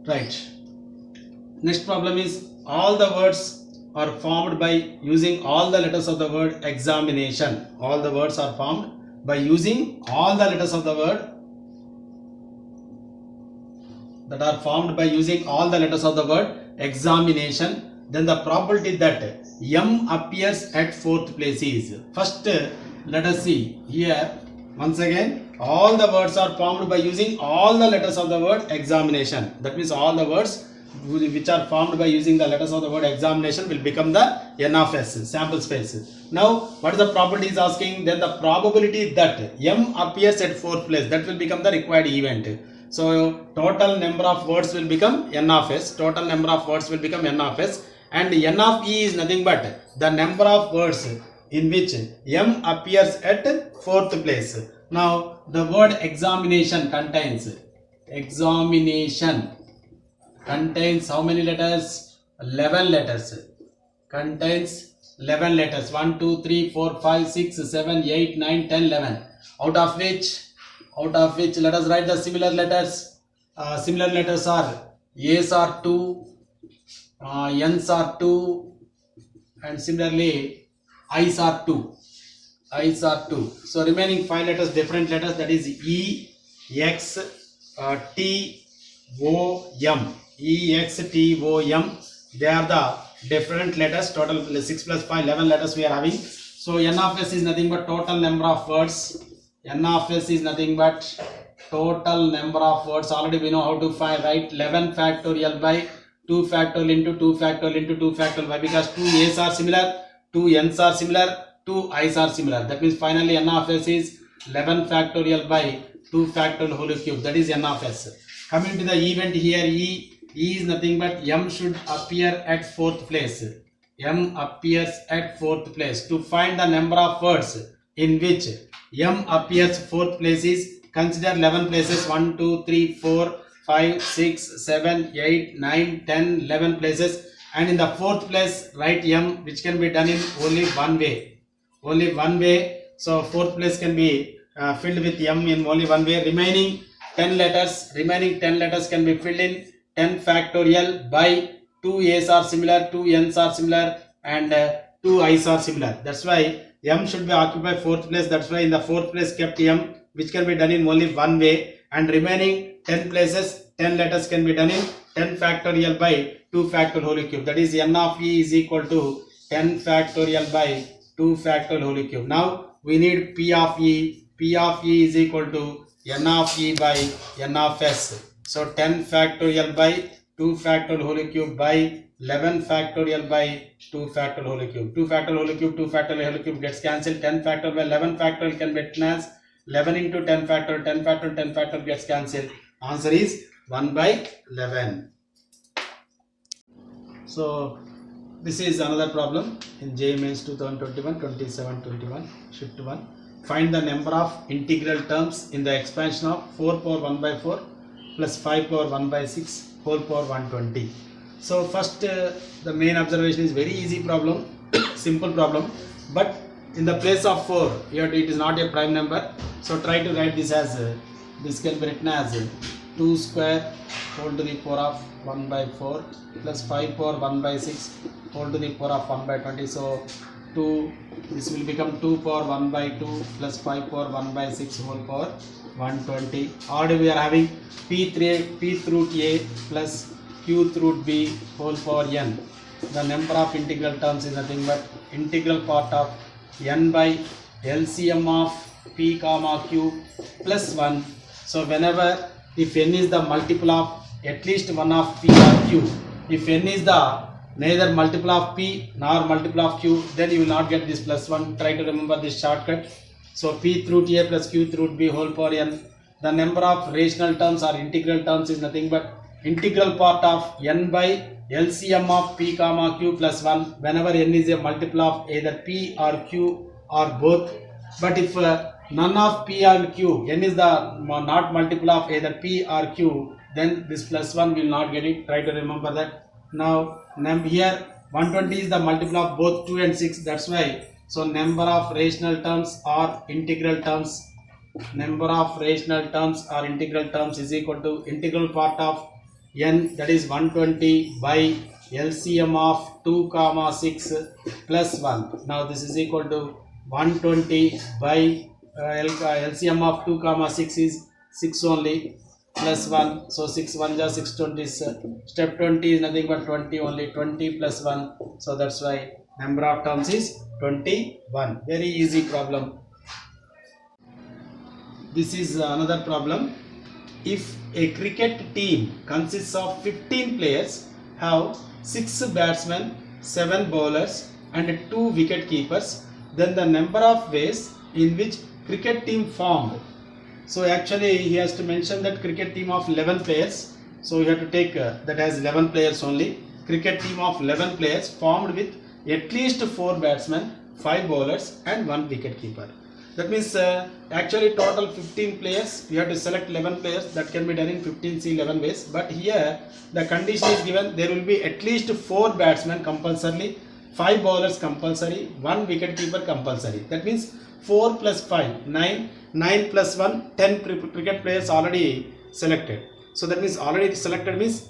Right. Next problem is all the words are formed by using all the letters of the word examination. All the words are formed by using all the letters of the word that are formed by using all the letters of the word examination. Then the probability that M appears at fourth place is, first let us see here once again, all the words are formed by using all the letters of the word examination. That means all the words which are formed by using the letters of the word examination will become the N of S, sample space. Now what is the probability is asking? Then the probability that M appears at fourth place, that will become the required event. So total number of words will become N of S, total number of words will become N of S, and N of E is nothing but the number of words in which M appears at fourth place. Now the word examination contains how many letters? 11 letters. Contains 11 letters. 1, 2, 3, 4, 5, 6, 7, 8, 9, 10, 11. Out of which let us write the similar letters. Similar letters are A's are 2, N's are 2, and similarly I's are 2. So remaining 5 letters, different letters, that is E, X, T, O, M. E, X, T, O, M. They are the different letters. Total 6 plus 5, 11 letters we are having. So N of S is nothing but total number of words. N of S is nothing but total number of words. Already we know how to find, right? 11 factorial by 2 factorial into 2 factorial into 2 factorial. Why? Because 2 A's are similar, 2 N's are similar, 2 I's are similar. That means finally N of S is 11 factorial by 2 factorial whole cube. That is N of S. Coming to the event here, E is nothing but M should appear at fourth place. M appears at fourth place. To find the number of words in which M appears fourth place is, consider 11 places, 1, 2, 3, 4, 5, 6, 7, 8, 9, 10, 11 places, and in the fourth place write M, which can be done in only one way. So fourth place can be filled with M in only one way. Remaining 10 letters can be filled in 10 factorial by 2 A's are similar, 2 N's are similar, and 2 I's are similar. That's why M should be occupied fourth place. That's why in the fourth place kept M, which can be done in only one way, and remaining 10 places, 10 letters can be done in 10 factorial by 2 factorial whole cube. That is N of E is equal to 10 factorial by 2 factorial whole cube. Now we need P of E. P of E is equal to N of E by N of S. So 10 factorial by 2 factorial whole cube by 11 factorial by 2 factorial whole cube. 2 factorial whole cube, 2 factorial whole cube gets cancelled. 10 factorial by 11 factorial can be written as 11 into 10 factorial, 10 factorial, 10 factorial gets cancelled. Answer is 1 by 11. So this is another problem in JEE Mains 2021, 27-21, shift 1. Find the number of integral terms in the expansion of 4 power 1 by 4 plus 5 power 1 by 6 whole power 120. So first the main observation is very easy problem, simple problem, but in the place of 4 here it is not a prime number. So try to write this as this can be written as 2 square whole to the power of 1 by 4 plus 5 power 1 by 6 whole to the power of 1 by 20. So this will become 2 power 1 by 2 plus 5 power 1 by 6 whole power 120. Already we are having p root a plus q root b whole power n. The number of integral terms is nothing but integral part of n by LCM of p comma q plus 1. So whenever, if n is the multiple of at least one of p or q, if n is the neither multiple of p nor multiple of q, then you will not get this plus 1. Try to remember this shortcut. So p root a plus q root b whole power n. The number of rational terms or integral terms is nothing but integral part of n by LCM of p comma q plus 1. Whenever n is a multiple of either p or q or both. But if none of p or q, n is the not multiple of either p or q, then this plus 1 will not get it. Try to remember that. Now here 120 is the multiple of both 2 and 6. That's why. So number of rational terms or integral terms. Number of rational terms or integral terms is equal to integral part of n, that is 120 by LCM of 2 comma 6 plus 1. Now this is equal to 120 by LCM of 2 comma 6 is 6 only, plus 1. So 6 1 ja 620 is step 20 is nothing but 20 only, 20 plus 1. So that's why number of terms is 21. Very easy problem. This is another problem. If a cricket team consists of 15 players, have 6 batsmen, 7 bowlers and 2 wicket keepers, then the number of ways in which cricket team formed. So actually he has to mention that cricket team of 11 players. So you have to take that as 11 players only. Cricket team of 11 players formed with at least 4 batsmen, 5 bowlers and 1 wicket keeper. That means actually total 15 players, you have to select 11 players. That can be done in 15C 11 ways. But here the condition is given, there will be at least 4 batsmen compulsorily, 5 bowlers compulsory, 1 wicket keeper compulsory. That means 4 plus 5, 9, 9 plus 1, 10 cricket players already selected. So that means already selected means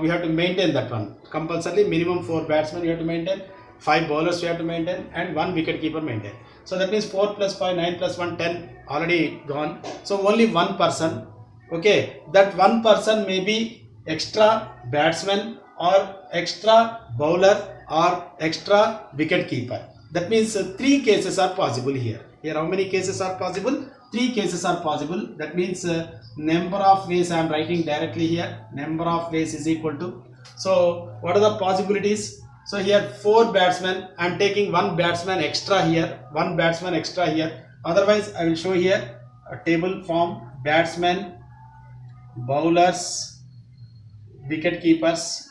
we have to maintain that one. Compulsorily minimum 4 batsmen you have to maintain, 5 bowlers you have to maintain and 1 wicket keeper maintain. So that means 4 plus 5, 9 plus 1, 10 already gone. So only one person. Okay, that one person may be extra batsman or extra bowler or extra wicket keeper. That means 3 cases are possible here. Here how many cases are possible? 3 cases are possible. That means number of ways I am writing directly here. Number of ways is equal to. So what are the possibilities? So here 4 batsmen, I am taking 1 batsman extra here, 1 batsman extra here. Otherwise I will show here a table form: batsmen, bowlers, wicket keepers.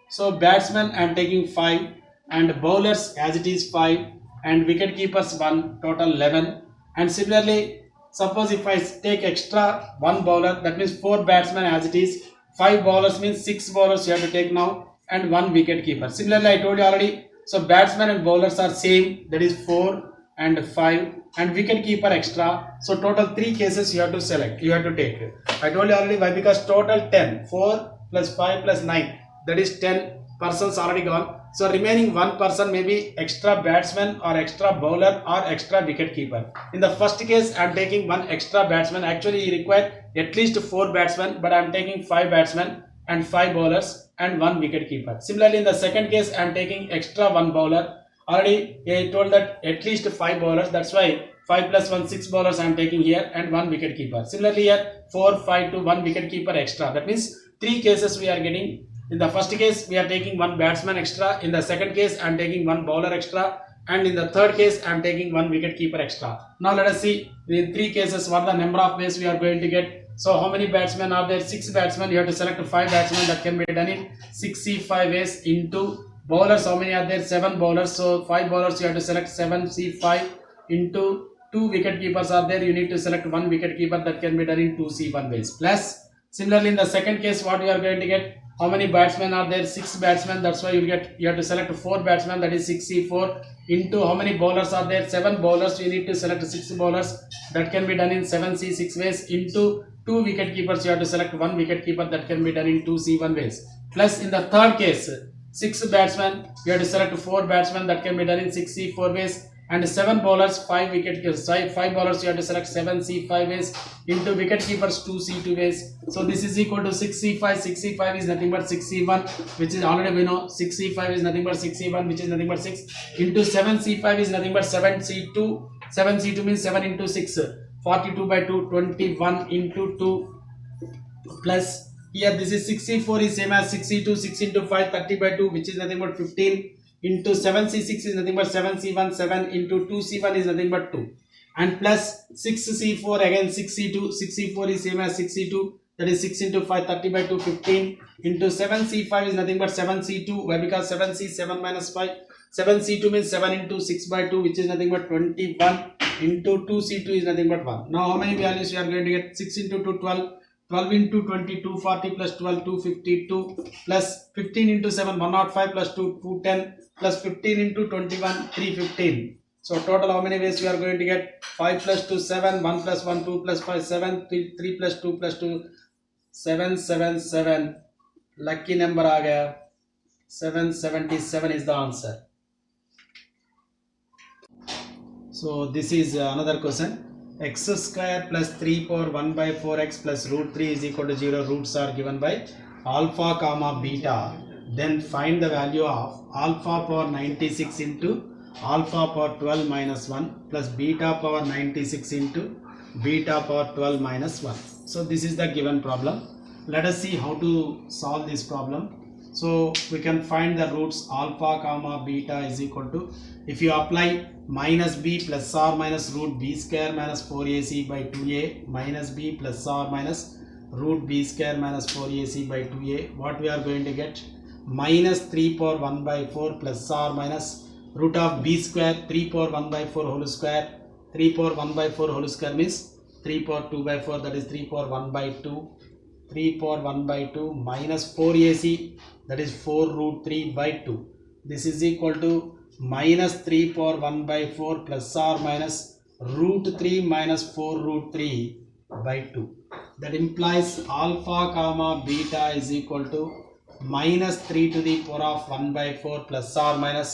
So batsmen I am taking 5 and bowlers as it is 5 and wicket keepers 1, total 11. And similarly, suppose if I take extra 1 bowler, that means 4 batsmen as it is, 5 bowlers means 6 bowlers you have to take now and 1 wicket keeper. Similarly, I told you already, so batsmen and bowlers are same, that is 4 and 5 and wicket keeper extra. So total 3 cases you have to select, you have to take. I told you already why, because total 10, 4 plus 5 plus 9, that is 10 persons already gone. So remaining 1 person may be extra batsman or extra bowler or extra wicket keeper. In the first case, I am taking 1 extra batsman. Actually, he required at least 4 batsmen, but I am taking 5 batsmen and 5 bowlers and 1 wicket keeper. Similarly, in the second case, I am taking extra 1 bowler. Already I told that at least 5 bowlers. That's why 5 plus 1, 6 bowlers I am taking here and 1 wicket keeper. Similarly, here 4, 5 to 1 wicket keeper extra. That means 3 cases we are getting. In the first case, we are taking 1 batsman extra. In the second case, I am taking 1 bowler extra. And in the third case, I am taking 1 wicket keeper extra. Now let us see in 3 cases what the number of ways we are going to get. So how many batsmen are there? 6 batsmen. You have to select 5 batsmen. That can be done in 6C5 ways. Into bowlers, how many are there? 7 bowlers. So 5 bowlers you have to select 7C5 into 2 wicket keepers are there. You need to select 1 wicket keeper. That can be done in 2C1 ways. Plus similarly in the second case, what you are going to get? How many batsmen are there? 6 batsmen. That's why you have to select 4 batsmen. That is 6C4 into how many bowlers are there? 7 bowlers. You need to select 6 bowlers. That can be done in 7C6 ways. Into 2 wicket keepers. You have to select 1 wicket keeper. That can be done in 2C1 ways. Plus in the third case, 6 batsmen. You have to select 4 batsmen. That can be done in 6C4 ways. And 7 bowlers, 5 wicket keepers. 5 bowlers you have to select 7C5 ways into wicket keepers 2C2 ways. So this is equal to 6C5. 6C5 is nothing but 6C1, which is already we know 6C5 is nothing but 6C1, which is nothing but 6 into 7C5 is nothing but 7C2. 7C2 means 7 into 6, 42 by 2, 21 into 2 plus here this is 6C4 is same as 6C2, 6 into 5, 30 by 2, which is nothing but 15. Into 7C6 is nothing but 7C1, 7 into 2C1 is nothing but 2. And plus 6C4 again 6C2, 6C4 is same as 6C2, that is 6 into 5, 30 by 2, 15. Into 7C5 is nothing but 7C2, why? Because 7C, 7 minus 5. 7C2 means 7 into 6 by 2, which is nothing but 21 into 2C2 is nothing but 1. Now how many values you are going to get? 6 into 2, 12. 12 into 20, 240 plus 12, 252 plus 15 into 7, 105 plus 2, 210 plus 15 into 21, 315. So total how many ways we are going to get? 5 plus 2, 7, 1 plus 1, 2 plus 5, 7, 3 plus 2 plus 2, 7, 7, 7. Lucky number आ गया 777 is the answer. So this is another question. X square plus 3 power 1 by 4x plus root 3 is equal to 0. Roots are given by alpha comma beta. Then find the value of alpha power 96 into alpha power 12 minus 1 plus beta power 96 into beta power 12 minus 1. So this is the given problem. Let us see how to solve this problem. So we can find the roots alpha comma beta is equal to, if you apply minus b plus or minus root b square minus 4ac by 2a minus b plus or minus root b square minus 4ac by 2a, what we are going to get? Minus 3 power 1 by 4 plus or minus root of b square 3 power 1 by 4 whole square. 3 power 1 by 4 whole square means 3 power 2 by 4, that is 3 power 1 by 2. 3 power 1 by 2 minus 4ac, that is 4 root 3 by 2. This is equal to minus 3 power 1 by 4 plus or minus root 3 minus 4 root 3 by 2. That implies alpha comma beta is equal to minus 3 to the power of 1 by 4 plus or minus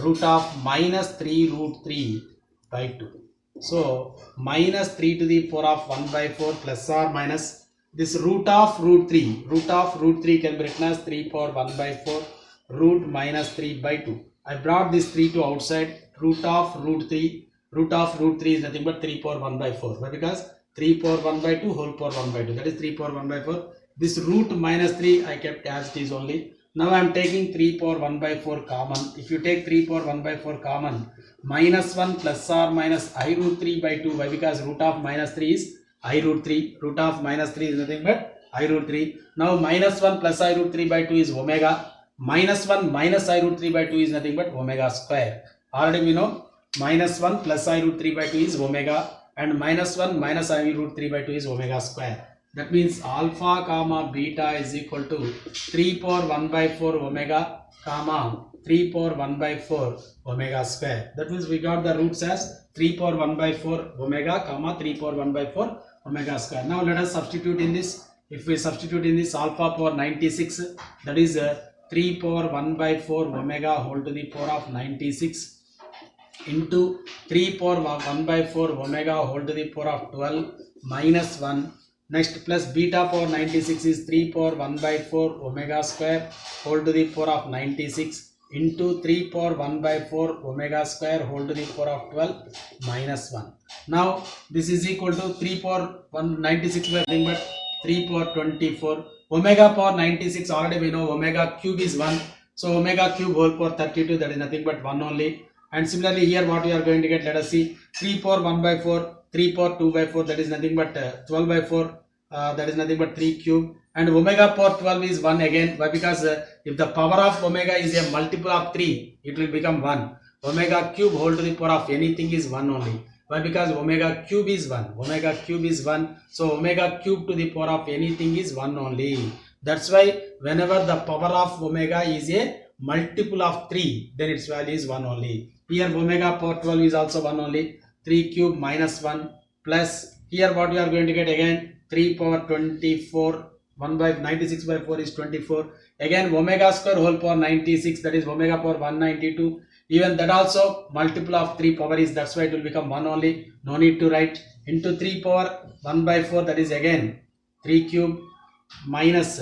root of minus 3 root 3 by 2. So minus 3 to the power of 1 by 4 plus or minus this root of root 3 can be written as 3 power 1 by 4 root minus 3 by 2. I brought this 3 to outside. Root of root 3 is nothing but 3 power 1 by 4. Why? Because 3 power 1 by 2 whole power 1 by 2, that is 3 power 1 by 4. This root minus 3 I kept as it is only. Now I am taking 3 power 1 by 4 common. If you take 3 power 1 by 4 common, minus 1 plus or minus I root 3 by 2. Why? Because root of minus 3 is I root 3. Root of minus 3 is nothing but I root 3. Now minus 1 plus I root 3 by 2 is omega. Minus 1 minus I root 3 by 2 is nothing but omega square. Already we know minus 1 plus I root 3 by 2 is omega, and minus 1 minus I root 3 by 2 is omega square. That means alpha comma beta is equal to 3 power 1 by 4 omega comma 3 power 1 by 4 omega square. That means we got the roots as 3 power 1 by 4 omega comma 3 power 1 by 4 omega square. Now let us substitute in this. If we substitute in this alpha power 96, that is 3 power 1 by 4 omega whole to the power of 96 into 3 power 1 by 4 omega whole to the power of 12 minus 1. Next plus beta power 96 is 3 power 1 by 4 omega square whole to the power of 96 into 3 power 1 by 4 omega square whole to the power of 12 minus 1. Now this is equal to 3 power 196 by nothing but 3 power 24. Omega power 96 already we know omega cube is 1. So omega cube whole power 32, that is nothing but 1 only. And similarly here what we are going to get, let us see, 3 power 1 by 4, 3 power 2 by 4, that is nothing but 12 by 4, that is nothing but 3 cube. And omega power 12 is 1 again. Why? Because if the power of omega is a multiple of 3, it will become 1. Omega cube whole to the power of anything is 1 only. Why? Because omega cube is 1. Omega cube is 1. So omega cube to the power of anything is 1 only. That's why whenever the power of omega is a multiple of 3, then its value is 1 only. Here omega power 12 is also 1 only. 3 cube minus 1 plus here what we are going to get again 3 power 24. 1 by 96 by 4 is 24. Again omega square whole power 96, that is omega power 192. Even that also multiple of 3 power is, that's why it will become 1 only. No need to write. Into 3 power 1 by 4, that is again 3 cube minus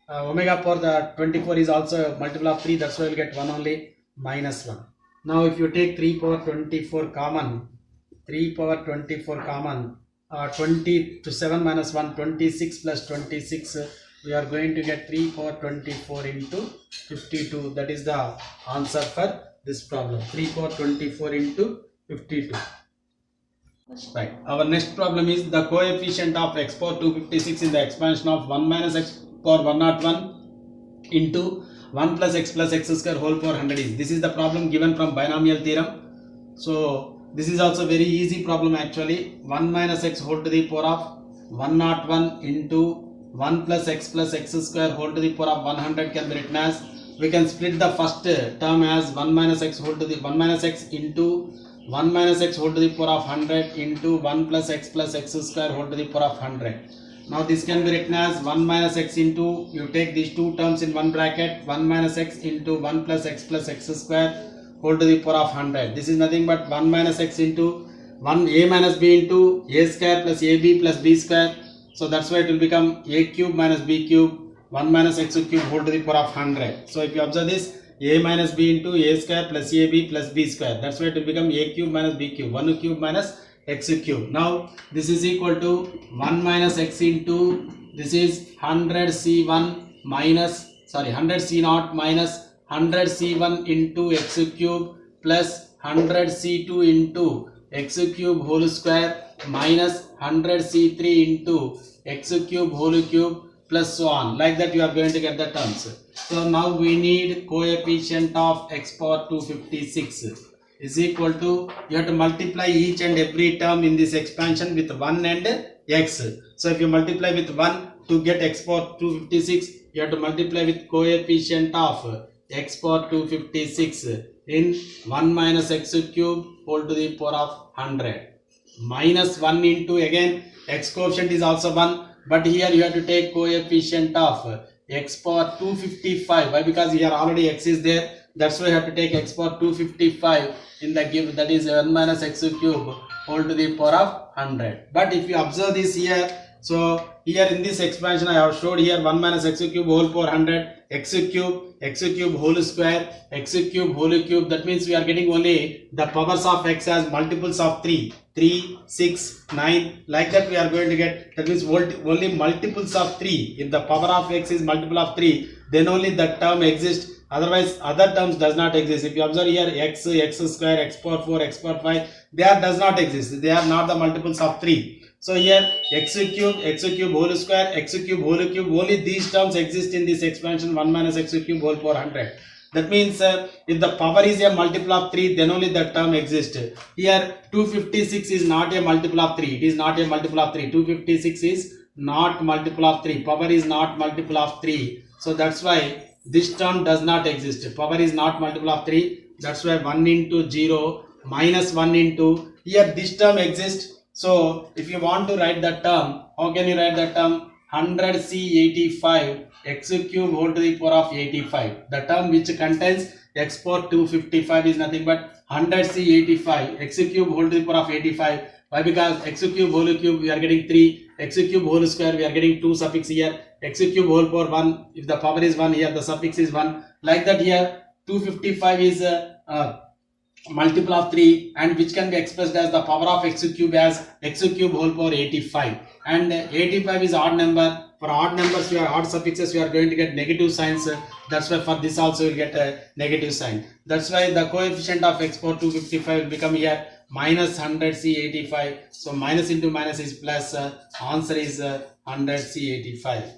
omega power the 24 is also multiple of 3, that's why we will get 1 only, minus 1. Now if you take 3 power 24 common, 3 power 24 common, 20 to 7 minus 1, 26 plus 26, we are going to get 3 power 24 into 52. That is the answer for this problem. 3 power 24 into 52. Right. Our next problem is the coefficient of x power 256 in the expansion of 1 minus x power 101 into 1 plus x square whole power 100 is. This is the problem given from binomial theorem. So this is also very easy problem actually. 1 minus x whole to the power of 101 into 1 plus x square whole to the power of 100 can be written as, we can split the first term as 1 minus x whole to the 1 minus x into 1 minus x whole to the power of 100 into 1 plus x square whole to the power of 100. Now this can be written as 1 minus x into, you take these two terms in one bracket, 1 minus x into 1 plus x square whole to the power of 100. This is nothing but 1 minus x into 1 a minus b into a square plus ab plus b square. So that's why it will become a cube minus b cube 1 minus x cube whole to the power of 100. So if you observe this, a minus b into a square plus ab plus b square, that's why it will become a cube minus b cube, 1 cube minus x cube. Now this is equal to 1 minus x into, this is 100 c1 minus, sorry, 100 c0 minus 100 c1 into x cube plus 100 c2 into x cube whole square minus 100 c3 into x cube whole cube plus so on. Like that you are going to get the terms. So now we need coefficient of x power 256 is equal to, you have to multiply each and every term in this expansion with 1 and x. So if you multiply with 1 to get x power 256, you have to multiply with coefficient of x power 256 in 1 minus x cube whole to the power of 100 minus 1 into, again x coefficient is also 1, but here you have to take coefficient of x power 255. Why? Because here already x is there, that's why you have to take x power 255 in the give, that is 1 minus x cube whole to the power of 100. But if you observe this here, so here in this expansion I have showed here 1 minus x cube whole power 100, x cube whole square, x cube whole cube. That means we are getting only the powers of x as multiples of 3, 6, 9, like that we are going to get. That means only multiples of 3. If the power of x is multiple of 3, then only that term exists. Otherwise other terms does not exist. If you observe here x square, x power 4, x power 5, they are does not exist. They are not the multiples of 3. So here x cube whole square, x cube whole cube, only these terms exist in this expansion 1 minus x cube whole power 100. That means if the power is a multiple of 3, then only that term exists. Here 256 is not a multiple of 3. It is not a multiple of 3. 256 is not multiple of 3. Power is not multiple of 3. So that's why this term does not exist. Power is not multiple of 3. That's why 1 into 0 minus 1 into, here this term exists. So if you want to write that term, how can you write that term? 100c85 x cube whole to the power of 85. The term which contains x power 255 is nothing but 100c85 x cube whole to the power of 85. Why? Because x cube whole cube we are getting 3, x cube whole square we are getting 2 suffix here, x cube whole power 1, if the power is 1, here the suffix is 1. Like that here 255 is multiple of 3, and which can be expressed as the power of x cube as x cube whole power 85, and 85 is odd number. For odd numbers, we are odd suffixes, we are going to get negative signs. That's why for this also we will get a negative sign. That's why the coefficient of x power 255 will become here minus 100c85. So minus into minus is plus, answer is 100c85.